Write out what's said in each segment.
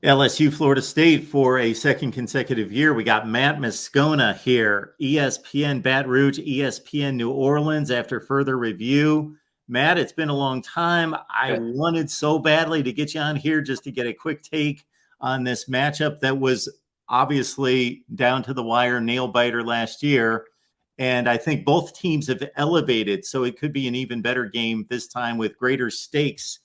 LSU, Florida State for a second consecutive year. We got Matt Moscona here, ESPN Baton Rouge, ESPN New Orleans. After further review, Matt, it's been a long time. I wanted so badly to get you on here just to get a quick take on this matchup that was obviously down to the wire, nail biter last year. And I think both teams have elevated, so it could be an even better game this time with greater stakes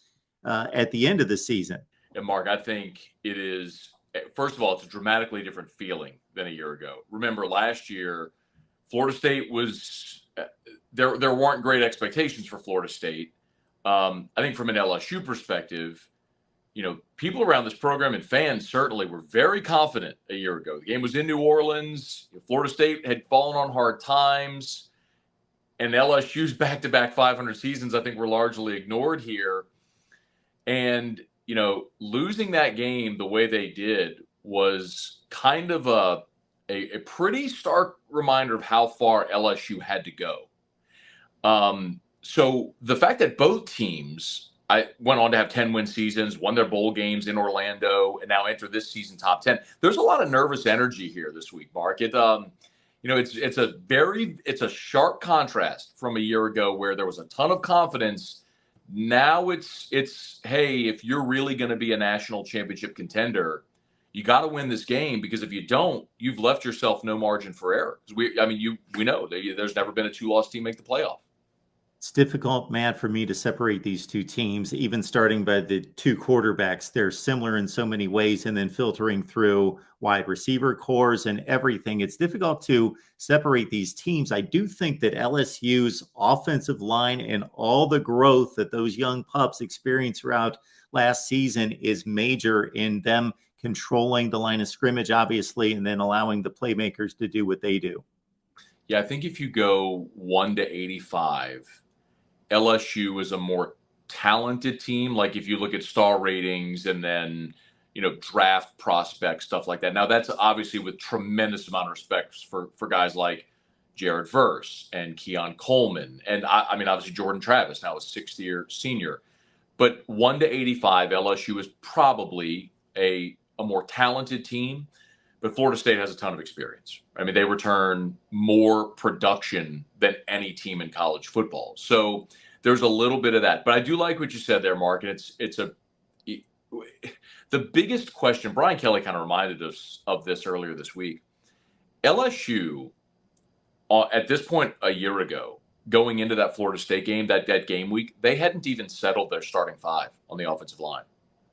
at the end of the season. And Mark, I think it is, first of all, it's a dramatically different feeling than a year ago. Remember last year, Florida State was, there weren't great expectations for Florida State. I think from an LSU perspective, people around this program and fans certainly were very confident a year ago. The game was in New Orleans. Florida State had fallen on hard times. And LSU's back-to-back 500 seasons, I think, were largely ignored here. And losing that game the way they did was kind of a pretty stark reminder of how far LSU had to go. So the fact that both teams went on to have 10-win seasons, won their bowl games in Orlando, and now enter this season top 10, there's a lot of nervous energy here this week, Mark. It's a sharp contrast from a year ago where there was a ton of confidence. Now it's hey, if you're really going to be a national championship contender, you got to win this game, because if you don't, you've left yourself no margin for error. We know there's never been a 2-loss team make the playoff. It's difficult, Matt, for me to separate these two teams, even starting by the two quarterbacks. They're similar in so many ways, and then filtering through wide receiver cores and everything. It's difficult to separate these teams. I do think that LSU's offensive line and all the growth that those young pups experienced throughout last season is major in them controlling the line of scrimmage, obviously, and then allowing the playmakers to do what they do. Yeah, I think if you go 1 to 85, LSU is a more talented team. Like if you look at star ratings and then, draft prospects, stuff like that. Now that's obviously with tremendous amount of respect for guys like Jared Verse and Keon Coleman. And obviously Jordan Travis, now a 6th-year senior. But 1 to 85, LSU is probably a more talented team. But Florida State has a ton of experience. They return more production than any team in college football. So there's a little bit of that. But I do like what you said there, Mark. And the biggest question, Brian Kelly kind of reminded us of this earlier this week. LSU, at this point a year ago, going into that Florida State game, that game week, they hadn't even settled their starting 5 on the offensive line.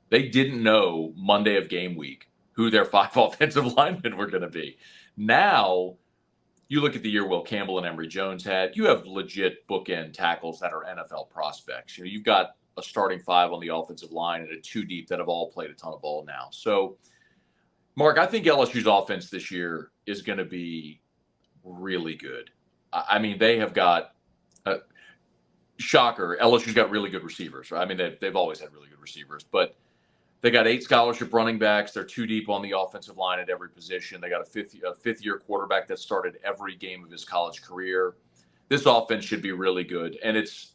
They didn't know Monday of game week who their 5 offensive linemen were going to be. Now, you look at the year Will Campbell and Emory Jones had, you have legit bookend tackles that are NFL prospects. You've got a starting 5 on the offensive line and a 2 deep that have all played a ton of ball now. So, Mark, I think LSU's offense this year is going to be really good. They have got shocker. LSU's got really good receivers. Right? They've always had really good receivers, but they got 8 scholarship running backs. They're 2 deep on the offensive line at every position. They got a fifth-year quarterback that started every game of his college career. This offense should be really good. And it's,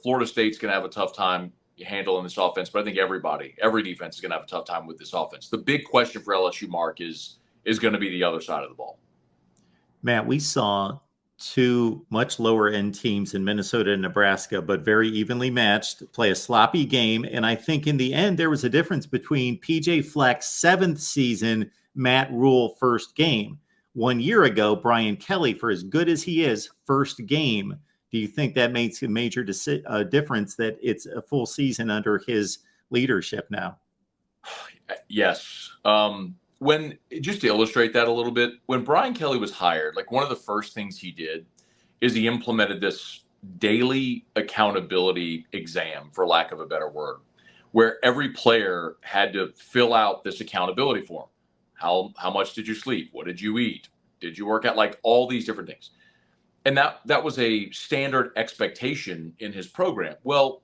Florida State's going to have a tough time handling this offense, but I think every defense is going to have a tough time with this offense. The big question for LSU, Mark, is going to be the other side of the ball. Matt, we saw 2 much lower end teams in Minnesota and Nebraska, but very evenly matched, play a sloppy game. And I think in the end, there was a difference between PJ Fleck's 7th season, Matt Rule first game. 1 year ago, Brian Kelly, for as good as he is, first game. Do you think that makes a major difference that it's a full season under his leadership now? Yes. Just to illustrate that a little bit, when Brian Kelly was hired, one of the first things he did is he implemented this daily accountability exam, for lack of a better word, where every player had to fill out this accountability form. How much did you sleep? What did you eat? Did you work out? All these different things. And that was a standard expectation in his program. Well,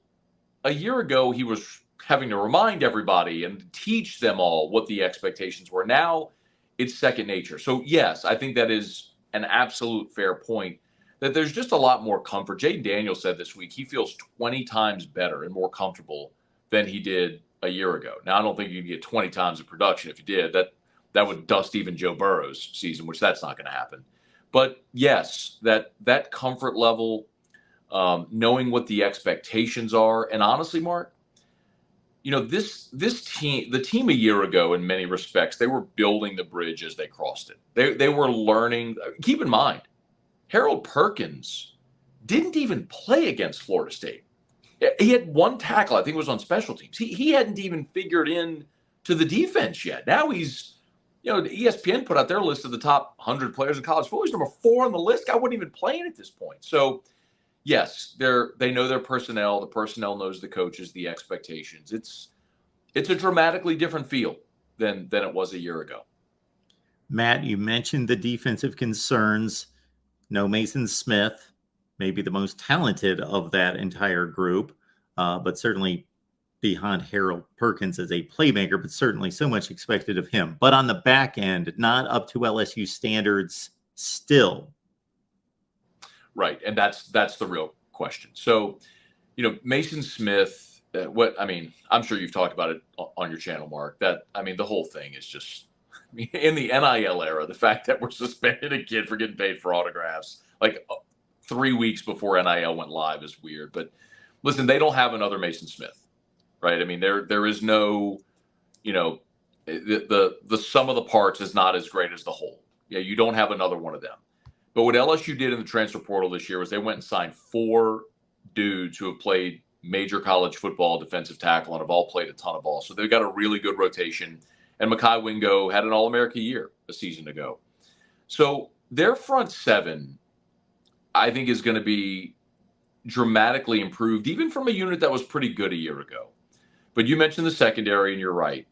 a year ago, he was having to remind everybody and teach them all what the expectations were. Now it's second nature. So yes, I think that is an absolute fair point, that there's just a lot more comfort. Jaden Daniels said this week he feels 20 times better and more comfortable than he did a year ago. Now, I don't think you can get 20 times the production. If you did, that would dust even Joe Burrow's season, which that's not going to happen. But yes, that comfort level, knowing what the expectations are, and honestly, Mark, this team, the team a year ago, in many respects, they were building the bridge as they crossed it. They were learning. Keep in mind, Harold Perkins didn't even play against Florida State. He had one tackle, I think it was on special teams. He hadn't even figured in to the defense yet. Now he's, ESPN put out their list of the top 100 players in college football. He's number 4 on the list. Guy wasn't even playing at this point. So, yes, they know their personnel. The personnel knows the coaches, the expectations. It's a dramatically different feel than it was a year ago. Matt, you mentioned the defensive concerns. No Mason Smith, maybe the most talented of that entire group, but certainly behind Harold Perkins as a playmaker, but certainly so much expected of him. But on the back end, not up to LSU standards still. Right, and that's the real question. So, Mason Smith, I'm sure you've talked about it on your channel, Mark. The whole thing is just, in the NIL era, the fact that we're suspending a kid for getting paid for autographs, like 3 weeks before NIL went live, is weird. But listen, they don't have another Mason Smith, right? There is no, the sum of the parts is not as great as the whole. Yeah, you don't have another one of them. But what LSU did in the transfer portal this year was they went and signed 4 dudes who have played major college football, defensive tackle, and have all played a ton of ball. So they've got a really good rotation. And Mekhi Wingo had an All-America year a season ago. So their front 7, I think, is going to be dramatically improved, even from a unit that was pretty good a year ago. But you mentioned the secondary, and you're right.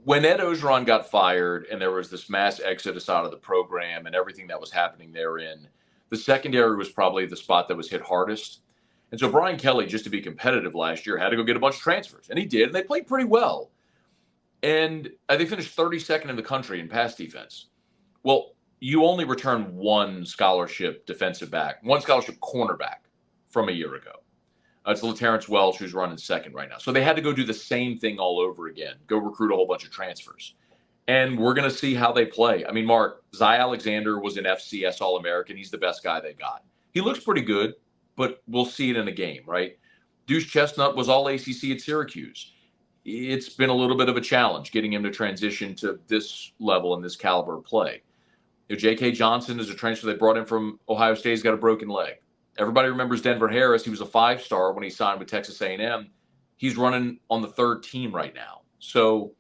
When Ed Ogeron got fired and there was this mass exodus out of the program and everything that was happening therein, the secondary was probably the spot that was hit hardest. And so Brian Kelly, just to be competitive last year, had to go get a bunch of transfers. And he did, and they played pretty well. And they finished 32nd in the country in pass defense. Well, you only return one scholarship defensive back, one scholarship cornerback from a year ago. It's LaTerrence Welch, who's running second right now. So they had to go do the same thing all over again, go recruit a whole bunch of transfers. And we're going to see how they play. Mark, Zy Alexander was an FCS All-American. He's the best guy they got. He looks pretty good, but we'll see it in a game, right? Deuce Chestnut was All ACC at Syracuse. It's been a little bit of a challenge getting him to transition to this level and this caliber of play. J.K. Johnson is a transfer they brought in from Ohio State. He's got a broken leg. Everybody remembers Denver Harris. He was a 5-star when he signed with Texas A&M. He's running on the 3rd team right now. So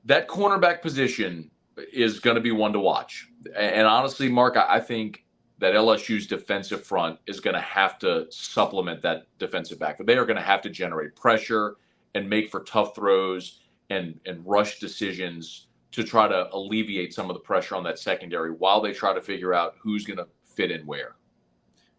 that cornerback position is going to be one to watch. And honestly, Mark, I think that LSU's defensive front is going to have to supplement that defensive back. They are going to have to generate pressure and make for tough throws and rush decisions to try to alleviate some of the pressure on that secondary while they try to figure out who's going to fit in where.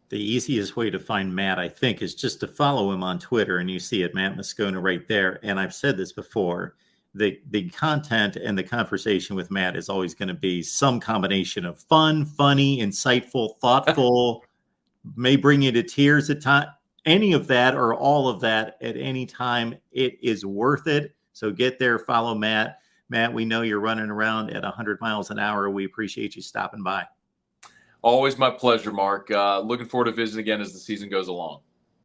The easiest way to find Matt, I think, is just to follow him on Twitter, and you see it, Matt Moscona, right there. And I've said this before, the content and the conversation with Matt is always going to be some combination of fun, funny, insightful, thoughtful, may bring you to tears at times. Any of that or all of that at any time, it is worth it. So get there, follow Matt. Matt, we know you're running around at 100 miles an hour. We appreciate you stopping by. Always my pleasure, Mark. Looking forward to visiting again as the season goes along.